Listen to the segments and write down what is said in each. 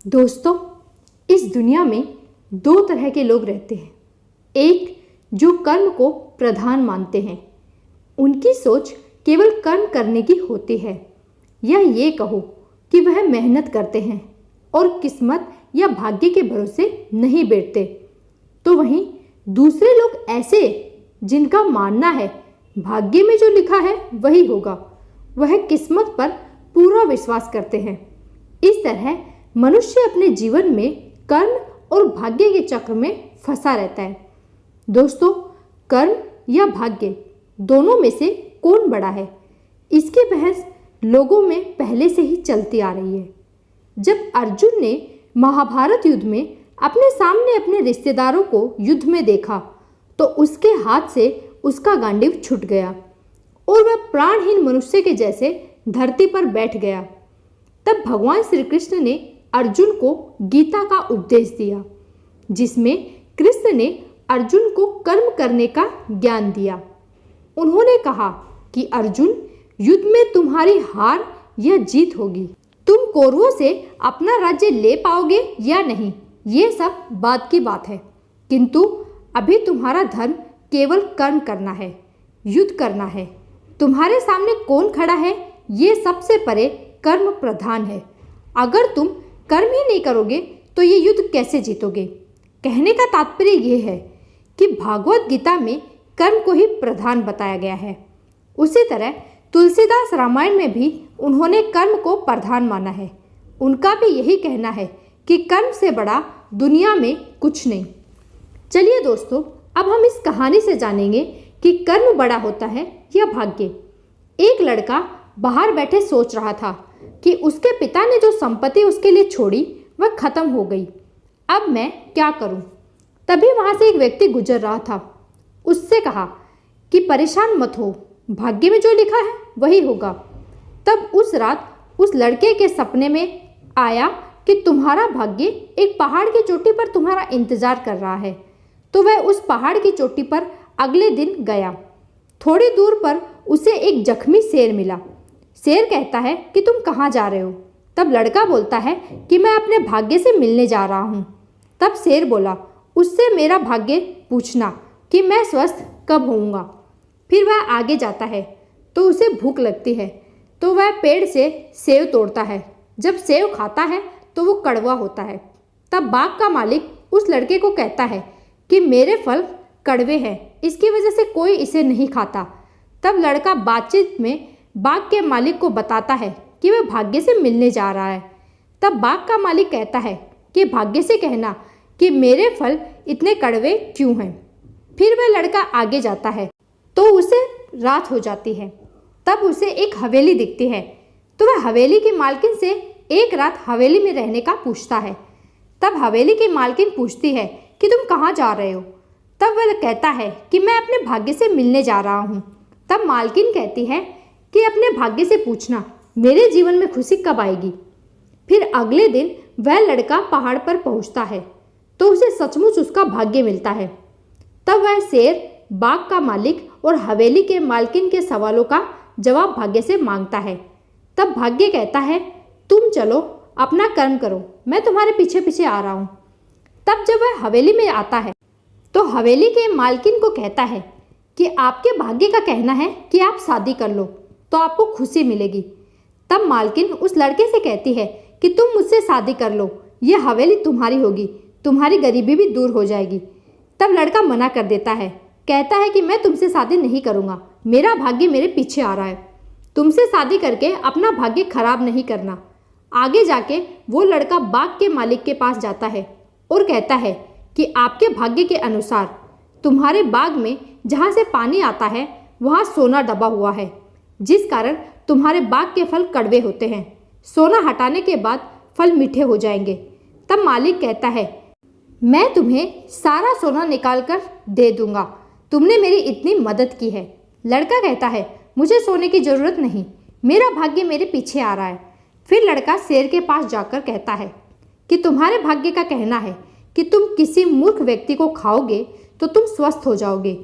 दोस्तों, इस दुनिया में दो तरह के लोग रहते हैं। एक जो कर्म को प्रधान मानते हैं, उनकी सोच केवल कर्म करने की होती है, या ये कहो कि वह मेहनत करते हैं और किस्मत या भाग्य के भरोसे नहीं बैठते। तो वहीं दूसरे लोग ऐसे जिनका मानना है भाग्य में जो लिखा है वही होगा, वह किस्मत पर पूरा विश्वास करते हैं। इस तरह मनुष्य अपने जीवन में कर्म और भाग्य के चक्र में फंसा रहता है। दोस्तों, कर्म या भाग्य दोनों में से कौन बड़ा है, इसकी बहस लोगों में पहले से ही चलती आ रही है। जब अर्जुन ने महाभारत युद्ध में अपने सामने अपने रिश्तेदारों को युद्ध में देखा तो उसके हाथ से उसका गांडीव छूट गया और वह प्राणहीन मनुष्य के जैसे धरती पर बैठ गया। तब भगवान श्री कृष्ण ने अर्जुन को गीता का उपदेश दिया, जिसमें कृष्ण ने अर्जुन को कर्म करने का ज्ञान दिया। उन्होंने कहा कि अर्जुन, युद्ध में तुम्हारी हार या जीत होगी, तुम कौरवों से अपना राज्य ले पाओगे या नहीं, ये सब बाद की बात है, किंतु अभी तुम्हारा धर्म केवल कर्म करना है, युद्ध करना है। तुम्हारे सामने कौन खड़ा है, ये सबसे परे कर्म प्रधान है। अगर तुम कर्म ही नहीं करोगे तो ये युद्ध कैसे जीतोगे। कहने का तात्पर्य यह है कि भागवत गीता में कर्म को ही प्रधान बताया गया है। उसी तरह तुलसीदास रामायण में भी उन्होंने कर्म को प्रधान माना है। उनका भी यही कहना है कि कर्म से बड़ा दुनिया में कुछ नहीं। चलिए दोस्तों, अब हम इस कहानी से जानेंगे कि कर्म बड़ा होता है या भाग्य। एक लड़का बाहर बैठे सोच रहा था कि उसके पिता ने जो संपत्ति उसके लिए छोड़ी वह खत्म हो गई। अब मैं क्या करूं? तभी वहां से एक व्यक्ति गुजर रहा था। उससे कहा कि परेशान मत हो, भाग्य में जो लिखा है वही होगा। तब उस रात उस लड़के के सपने में आया कि तुम्हारा भाग्य एक पहाड़ की चोटी पर तुम्हारा इंतजार कर रहा है। तो वह उस पहाड़ की चोटी पर अगले दिन गया। थोड़ी दूर पर उसे एक जख्मी शेर मिला। शेर कहता है कि तुम कहाँ जा रहे हो? तब लड़का बोलता है कि मैं अपने भाग्य से मिलने जा रहा हूँ। तब शेर बोला, उससे मेरा भाग्य पूछना कि मैं स्वस्थ कब होऊंगा। फिर वह आगे जाता है तो उसे भूख लगती है, तो वह पेड़ से सेव तोड़ता है। जब सेव खाता है तो वो कड़वा होता है। तब बाग का मालिक उस लड़के को कहता है कि मेरे फल कड़वे हैं, इसकी वजह से कोई इसे नहीं खाता। तब लड़का बातचीत में बाग के मालिक को बताता है कि वह भाग्य से मिलने जा रहा है। तब बाग का मालिक कहता है कि भाग्य से कहना कि मेरे फल इतने कड़वे क्यों हैं। फिर वह लड़का आगे जाता है तो उसे रात हो जाती है। तब उसे एक हवेली दिखती है, तो वह हवेली की मालकिन से एक रात हवेली में रहने का पूछता है। तब हवेली की मालकिन पूछती है कि तुम कहाँ जा रहे हो? तब वह कहता है कि मैं अपने भाग्य से मिलने जा रहा हूँ। तब मालकिन कहती है कि अपने भाग्य से पूछना मेरे जीवन में खुशी कब आएगी। फिर अगले दिन वह लड़का पहाड़ पर पहुँचता है तो उसे सचमुच उसका भाग्य मिलता है। तब वह शेर बाग का मालिक और हवेली के मालकिन के सवालों का जवाब भाग्य से मांगता है। तब भाग्य कहता है, तुम चलो अपना कर्म करो, मैं तुम्हारे पीछे पीछे आ रहा हूँ। तब जब वह हवेली में आता है तो हवेली के मालकिन को कहता है कि आपके भाग्य का कहना है कि आप शादी कर लो तो आपको खुशी मिलेगी। तब मालकिन उस लड़के से कहती है कि तुम मुझसे शादी कर लो, ये हवेली तुम्हारी होगी, तुम्हारी गरीबी भी दूर हो जाएगी। तब लड़का मना कर देता है, कहता है कि मैं तुमसे शादी नहीं करूँगा, मेरा भाग्य मेरे पीछे आ रहा है, तुमसे शादी करके अपना भाग्य खराब नहीं करना। आगे जाके वो लड़का बाग के मालिक के पास जाता है और कहता है कि आपके भाग्य के अनुसार तुम्हारे बाग में जहाँ से पानी आता है वहाँ सोना दबा हुआ है, जिस कारण तुम्हारे बाग के फल कड़वे होते हैं। सोना हटाने के बाद फल मीठे हो जाएंगे। तब मालिक कहता है, मैं तुम्हें सारा सोना निकाल कर दे दूंगा, तुमने मेरी इतनी मदद की है। लड़का कहता है, मुझे सोने की ज़रूरत नहीं, मेरा भाग्य मेरे पीछे आ रहा है। फिर लड़का शेर के पास जाकर कहता है कि तुम्हारे भाग्य का कहना है कि तुम किसी मूर्ख व्यक्ति को खाओगे तो तुम स्वस्थ हो जाओगे।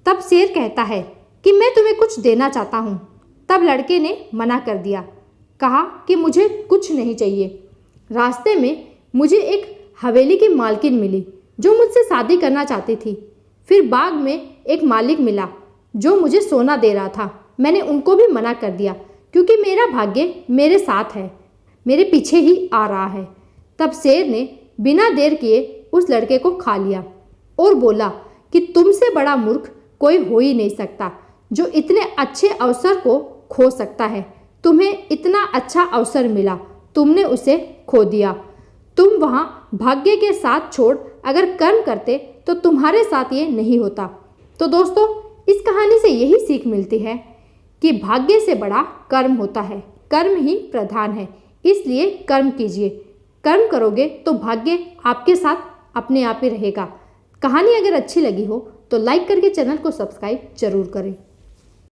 तब शेर कहता है कि मैं तुम्हें कुछ देना चाहता हूँ। तब लड़के ने मना कर दिया, कहा कि मुझे कुछ नहीं चाहिए। रास्ते में मुझे एक हवेली की मालकिन मिली जो मुझसे शादी करना चाहती थी। फिर बाग में एक मालिक मिला जो मुझे सोना दे रहा था। मैंने उनको भी मना कर दिया क्योंकि मेरा भाग्य मेरे साथ है, मेरे पीछे ही आ रहा है। तब शेर ने बिना देर किए उस लड़के को खा लिया और बोला कि तुमसे बड़ा मूर्ख कोई हो ही नहीं सकता जो इतने अच्छे अवसर को खो सकता है। तुम्हें इतना अच्छा अवसर मिला, तुमने उसे खो दिया। तुम वहाँ भाग्य के साथ छोड़ अगर कर्म करते तो तुम्हारे साथ ये नहीं होता। तो दोस्तों, इस कहानी से यही सीख मिलती है कि भाग्य से बड़ा कर्म होता है, कर्म ही प्रधान है। इसलिए कर्म कीजिए, कर्म करोगे तो भाग्य आपके साथ अपने आप ही रहेगा। कहानी अगर अच्छी लगी हो तो लाइक करके चैनल को सब्सक्राइब जरूर करें।